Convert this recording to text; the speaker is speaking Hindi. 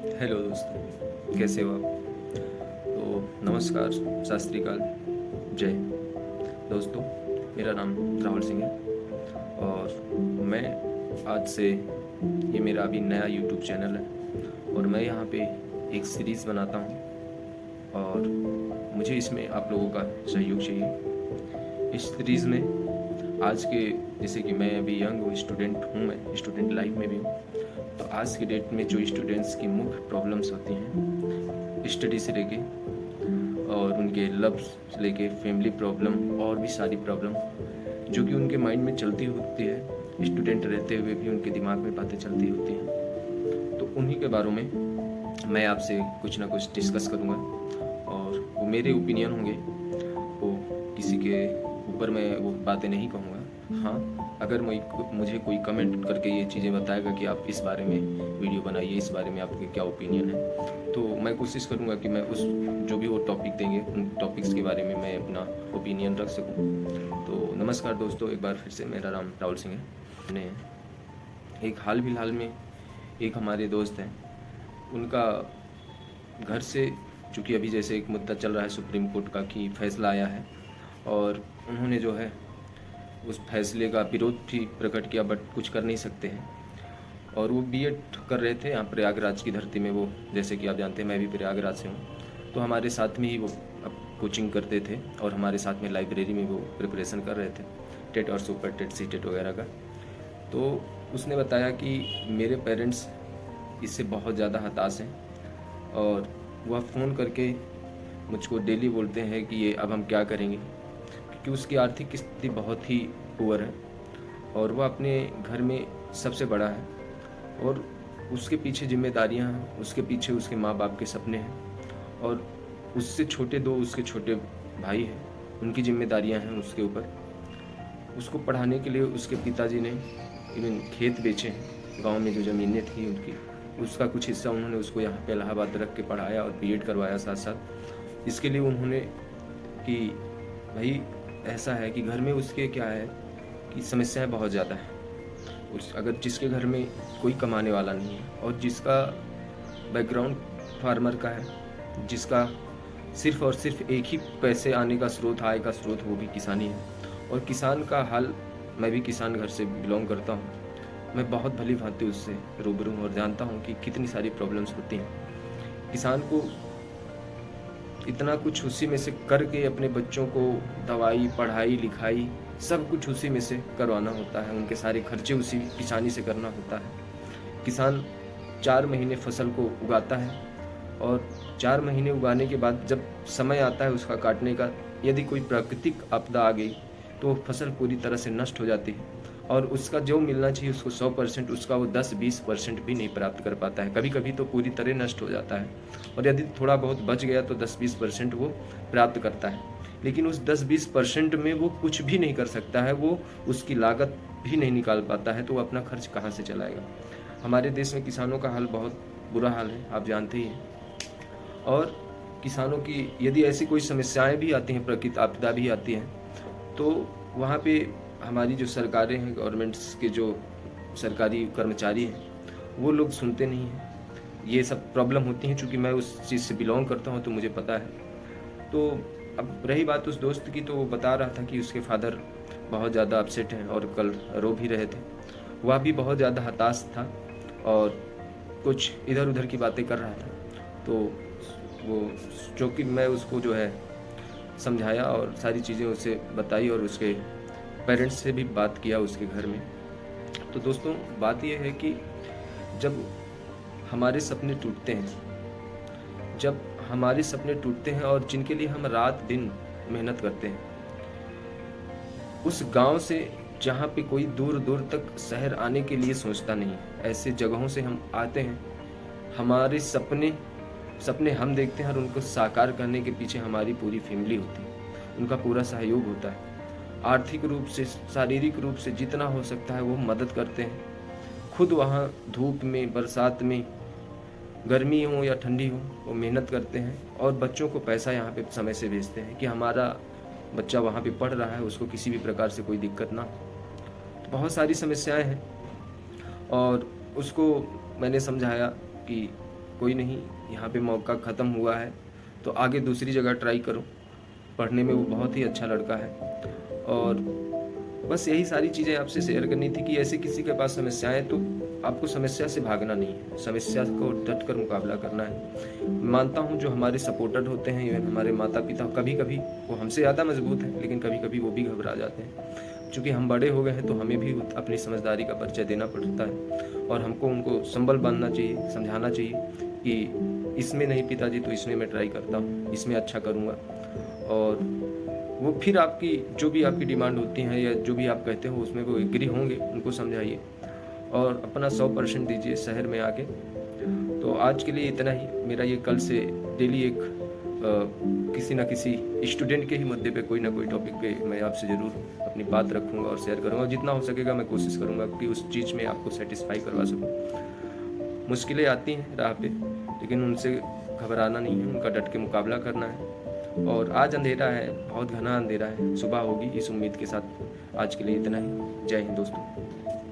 हेलो दोस्तों, कैसे हो आप? तो नमस्कार, सत श्री अकाल, जय हिंद। दोस्तों, मेरा नाम राहुल सिंह है और मैं आज से ये मेरा अभी नया यूट्यूब चैनल है और मैं यहाँ पे एक सीरीज़ बनाता हूँ और मुझे इसमें आप लोगों का सहयोग चाहिए। इस सीरीज़ में आज के, जैसे कि मैं अभी यंग हूँ, स्टूडेंट हूँ, मैं स्टूडेंट लाइफ में भी हूँ, तो आज की डेट में जो स्टूडेंट्स की मुख्य प्रॉब्लम्स होती हैं स्टडी से लेके और उनके लव से लेके फैमिली प्रॉब्लम और भी सारी प्रॉब्लम जो कि उनके माइंड में चलती होती है, स्टूडेंट रहते हुए भी उनके दिमाग में बातें चलती होती हैं, तो उन्हीं के बारे में मैं आपसे कुछ ना कुछ डिस्कस करूँगा और वो मेरे ओपिनियन होंगे। वो किसी के ऊपर मैं वो बातें नहीं कहूँगा। हाँ, अगर मुझे कोई कमेंट करके ये चीज़ें बताएगा कि आप इस बारे में वीडियो बनाइए, इस बारे में आपके क्या ओपिनियन है, तो मैं कोशिश करूँगा कि मैं उस जो भी वो टॉपिक देंगे उन टॉपिक्स के बारे में मैं अपना ओपिनियन रख सकूँ। तो नमस्कार दोस्तों, एक बार फिर से मेरा नाम राहुल सिंह है। ने एक हाल फिलहाल में एक हमारे दोस्त हैं, उनका घर से, चूँकि अभी जैसे एक मुद्दा चल रहा है सुप्रीम कोर्ट का कि फैसला आया है और उन्होंने जो है उस फैसले का विरोध भी प्रकट किया, बट कुछ कर नहीं सकते हैं। और वो बीएड कर रहे थे यहाँ प्रयागराज की धरती में। वो, जैसे कि आप जानते हैं, मैं भी प्रयागराज से हूँ, तो हमारे साथ में ही वो अब कोचिंग करते थे और हमारे साथ में लाइब्रेरी में वो प्रिपरेशन कर रहे थे टेट और सुपर टेट, सी टेट वगैरह का। तो उसने बताया कि मेरे पेरेंट्स इससे बहुत ज़्यादा हताश हैं और वह फ़ोन करके मुझको डेली बोलते हैं कि ये अब हम क्या करेंगे, क्योंकि उसकी आर्थिक स्थिति बहुत ही पुअर है और वह अपने घर में सबसे बड़ा है और उसके पीछे जिम्मेदारियां हैं, उसके पीछे उसके माँ बाप के सपने हैं और उससे छोटे दो उसके छोटे भाई हैं, उनकी जिम्मेदारियां हैं उसके ऊपर। उसको पढ़ाने के लिए उसके पिताजी ने इवन खेत बेचे हैं, गांव में जो ज़मीनें थी उनकी, उसका कुछ हिस्सा उन्होंने उसको यहाँ पे इलाहाबाद रख के पढ़ाया और बीएड करवाया साथ साथ। इसके लिए उन्होंने कि भाई ऐसा है कि घर में उसके क्या है कि समस्याएं बहुत ज़्यादा हैं। अगर जिसके घर में कोई कमाने वाला नहीं है और जिसका बैकग्राउंड फार्मर का है, जिसका सिर्फ और सिर्फ एक ही पैसे आने का स्रोत, आय का स्रोत, वो भी किसानी है। और किसान का हाल, मैं भी किसान घर से बिलोंग करता हूँ, मैं बहुत भली भांति उससे रूबरू हूँ और जानता हूँ कि कितनी सारी प्रॉब्लम्स होती हैं। किसान को इतना कुछ उसी में से करके अपने बच्चों को दवाई, पढ़ाई, लिखाई सब कुछ उसी में से करवाना होता है, उनके सारे खर्चे उसी किसानी से करना होता है। किसान 4 महीने फसल को उगाता है और 4 महीने उगाने के बाद जब समय आता है उसका काटने का, यदि कोई प्राकृतिक आपदा आ गई तो फसल पूरी तरह से नष्ट हो जाती है और उसका जो मिलना चाहिए उसको 100%, उसका वो 10-20% भी नहीं प्राप्त कर पाता है। कभी कभी तो पूरी तरह नष्ट हो जाता है और यदि थोड़ा बहुत बच गया तो 10-20% वो प्राप्त करता है। लेकिन उस 10-20% में वो कुछ भी नहीं कर सकता है, वो उसकी लागत भी नहीं निकाल पाता है, तो वो अपना खर्च कहाँ से चलाएगा। हमारे देश में किसानों का हाल बहुत बुरा हाल है, आप जानते ही हैं। और किसानों की यदि ऐसी कोई समस्याएं भी आती हैं, प्राकृतिक आपदा भी आती है, तो वहाँ पे हमारी जो सरकारें हैं, गवर्नमेंट्स के जो सरकारी कर्मचारी हैं, वो लोग सुनते नहीं हैं। ये सब प्रॉब्लम होती हैं, चूँकि मैं उस चीज़ से बिलोंग करता हूँ तो मुझे पता है। तो अब रही बात उस दोस्त की, तो वो बता रहा था कि उसके फादर बहुत ज़्यादा अपसेट हैं और कल रो भी रहे थे। वह भी बहुत ज़्यादा हताश था और कुछ इधर उधर की बातें कर रहा था। तो वो, चूँकि मैं उसको जो है समझाया और सारी चीज़ें उसे बताई और उसके पेरेंट्स से भी बात किया उसके घर में। तो दोस्तों, बात यह है कि जब हमारे सपने टूटते हैं, जब हमारे सपने टूटते हैं और जिनके लिए हम रात दिन मेहनत करते हैं, उस गांव से जहाँ पे कोई दूर दूर तक शहर आने के लिए सोचता नहीं, ऐसे जगहों से हम आते हैं। हमारे सपने हम देखते हैं और उनको साकार करने के पीछे हमारी पूरी फैमिली होती है, उनका पूरा सहयोग होता है। आर्थिक रूप से, शारीरिक रूप से जितना हो सकता है वो मदद करते हैं। खुद वहाँ धूप में, बरसात में, गर्मी हो या ठंडी हो, वो मेहनत करते हैं और बच्चों को पैसा यहाँ पे समय से भेजते हैं कि हमारा बच्चा वहाँ पे पढ़ रहा है, उसको किसी भी प्रकार से कोई दिक्कत ना हो। तो बहुत सारी समस्याएं हैं और उसको मैंने समझाया कि कोई नहीं, यहाँ पे मौका ख़त्म हुआ है तो आगे दूसरी जगह ट्राई करो। पढ़ने में वो बहुत ही अच्छा लड़का है। और बस यही सारी चीज़ें आपसे शेयर करनी थी कि ऐसे किसी के पास समस्याएं तो आपको समस्या से भागना नहीं है, समस्या को डट कर मुकाबला करना है। मानता हूँ जो हमारे सपोर्टर होते हैं, इवन हमारे माता पिता, कभी कभी वो हमसे ज़्यादा मजबूत हैं, लेकिन कभी कभी वो भी घबरा जाते हैं। चूँकि हम बड़े हो गए हैं तो हमें भी अपनी समझदारी का परिचय देना पड़ता है और हमको उनको संबल बांधना चाहिए, समझाना चाहिए कि इसमें नहीं पिताजी तो इसमें मैं ट्राई करता हूँ, इसमें अच्छा करूँगा। और वो फिर आपकी जो भी आपकी डिमांड होती है या जो भी आप कहते हो उसमें वो एग्री होंगे, उनको समझाइए और अपना 100% दीजिए शहर में आके। तो आज के लिए इतना ही। मेरा ये कल से डेली एक किसी न किसी स्टूडेंट के ही मुद्दे पे कोई ना कोई टॉपिक पे मैं आपसे ज़रूर अपनी बात रखूँगा और शेयर करूँगा। जितना हो सकेगा मैं कोशिश करूँगा कि उस चीज़ में आपको सेटिस्फाई करवा सकूँ। मुश्किलें आती हैं राह पे, लेकिन उनसे घबराना नहीं है, उनका डट के मुकाबला करना है। और आज अंधेरा है, बहुत घना अंधेरा है, सुबह होगी इस उम्मीद के साथ। आज के लिए इतना ही। जय हिंद दोस्तों।